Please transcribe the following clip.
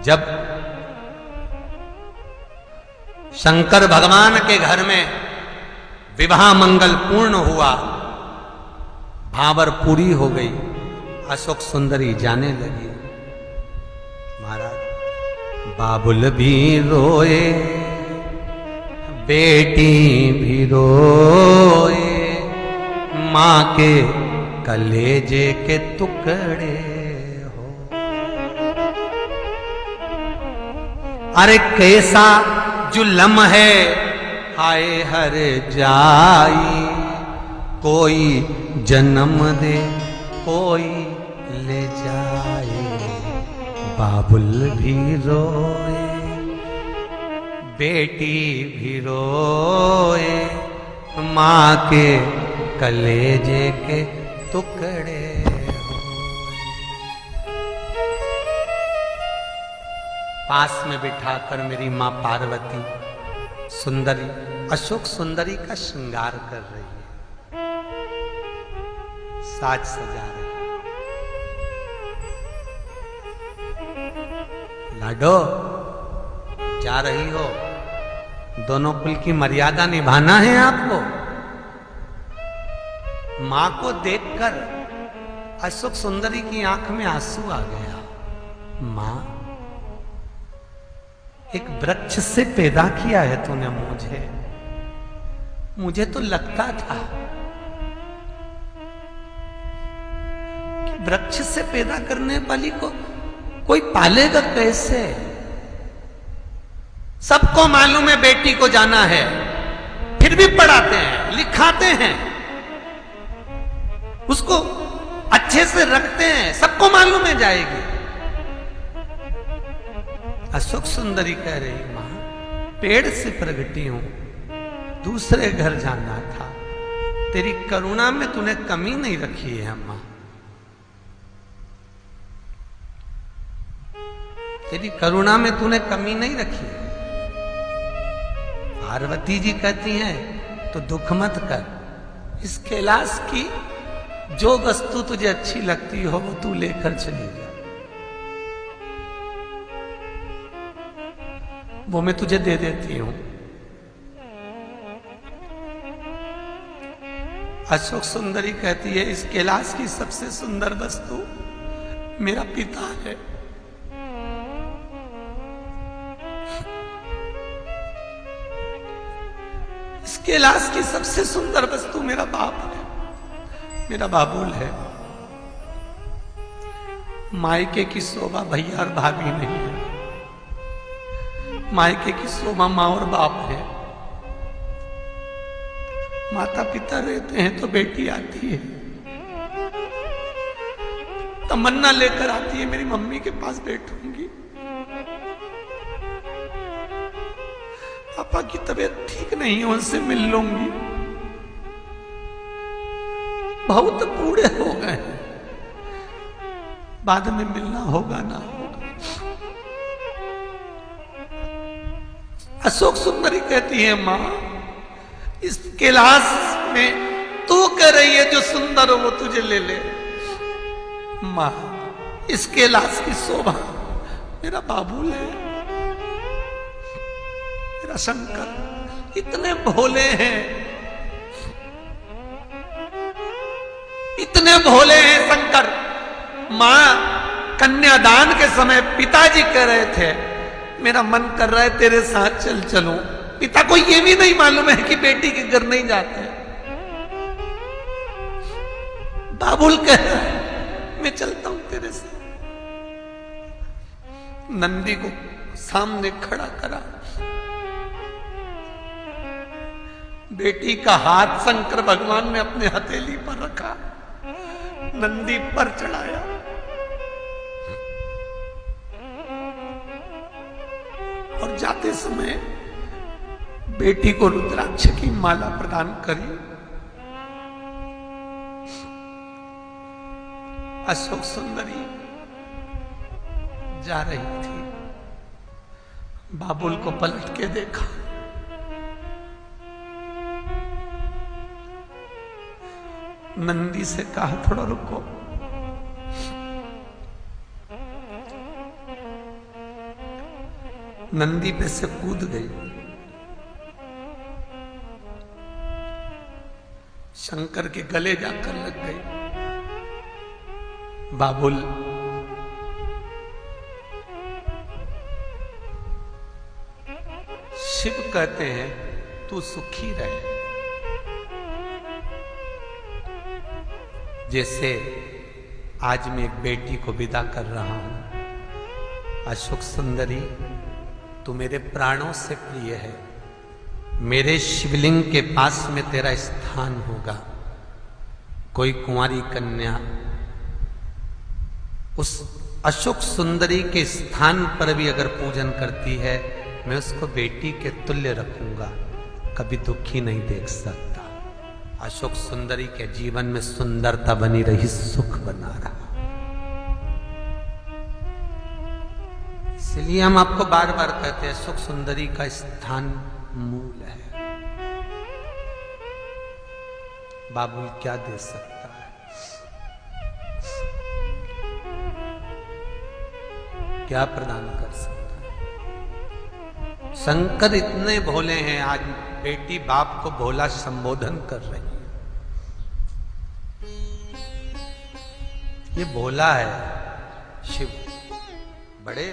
जब शंकर भगवान के घर में विवाह मंगल पूर्ण हुआ, भावर पूरी हो गई, अशोक सुंदरी जाने लगी। महाराज बाबुल भी रोए, बेटी भी रोए, मां के कलेजे के टुकड़े हो। अरे कैसा जुल्म है हाय हर जाई, कोई जन्म दे कोई ले जाए। बाबुल भी रोए, बेटी भी रोए, मां के कलेजे के टुकड़े हो। पास में बिठाकर मेरी मां पार्वती सुंदरी अशोक सुंदरी का श्रृंगार कर रही है, साज सजा रही है। लाडो जा रही हो, दोनों कुल की मर्यादा निभाना है आपको। मां को देखकर अशोक सुंदरी की आंख में आंसू आ गया। मां, एक वृक्ष से पैदा किया है तूने मुझे तो लगता था कि वृक्ष से पैदा करने वाली को कोई पालेगा कैसे। सबको मालूम है बेटी को जाना है, फिर भी पढ़ाते हैं, लिखाते हैं, उसको अच्छे से रखते हैं, सबको मालूम है जाएगी। अशोक सुंदरी कह रही मां, पेड़ से प्रगटी हूं, दूसरे घर जाना था, तेरी करुणा में तूने कमी नहीं रखी है अम्मा, तेरी करुणा में तूने कमी नहीं रखी है। पार्वती जी कहती हैं तो दुख मत कर, इस कैलाश की जो वस्तु तुझे अच्छी लगती हो वो तू लेकर चली जा, वो मैं तुझे दे देती हूं। अशोक सुंदरी कहती है इस कैलाश की सबसे सुंदर वस्तु मेरा पिता है। इस कैलाश की सबसे सुंदर वस्तु मेरा बाप है, मेरा बाबुल है। मायके की शोभा भैया और भाभी नहीं है, मायके की शोभा मां और बाप है। माता पिता रहते हैं तो बेटी आती है, तमन्ना लेकर आती है मेरी मम्मी के पास बैठूंगी, पापा की तबीयत ठीक नहीं है उनसे मिल लूंगी, बहुत बूढ़े हो गए, बाद में मिलना होगा ना होगा। अशोक सुंदरी कहती है मां, इस कैलाश में तू कह रही है जो सुंदर हो वो तुझे ले ले। मां, इस कैलाश की शोभा मेरा बाबुल है, मेरा शंकर। इतने भोले हैं, इतने भोले हैं शंकर। मां कन्यादान के समय पिताजी कह रहे थे मेरा मन कर रहा है तेरे साथ चल चलूं। पिता को यह भी नहीं मालूम है कि बेटी के घर नहीं जाते। बाबुल कह रहा है मैं चलता हूं तेरे साथ। नंदी को सामने खड़ा करा, बेटी का हाथ शंकर भगवान ने अपने हथेली पर रखा, नंदी पर चढ़ाया, और जाते समय बेटी को रुद्राक्ष की माला प्रदान करी। अशोक सुंदरी जा रही थी, बाबुल को पलट के देखा, नंदी से कहा थोड़ा रुको। नंदी पे से कूद गई। शंकर के गले जाकर लग गई। बाबुल, शिव कहते हैं तू सुखी रहे। जैसे आज मैं एक बेटी को विदा कर रहा हूं, अशोक सुंदरी तू मेरे प्राणों से प्रिय है, मेरे शिवलिंग के पास में तेरा स्थान होगा। कोई कुंवारी कन्या उस अशोक सुंदरी के स्थान पर भी अगर पूजन करती है, मैं उसको बेटी के तुल्य रखूंगा, कभी दुखी नहीं देख सकता। अशोक सुंदरी के जीवन में सुंदरता बनी रही, सुख बना रहा। इसलिए हम आपको बार बार कहते हैं अशोक सुंदरी का स्थान मूल है। बाबुल क्या दे सकता है? क्या प्रदान कर सकता है? शंकर इतने भोले हैं, आज बेटी बाप को भोला संबोधन कर रही है। ये भोला है शिव, बड़े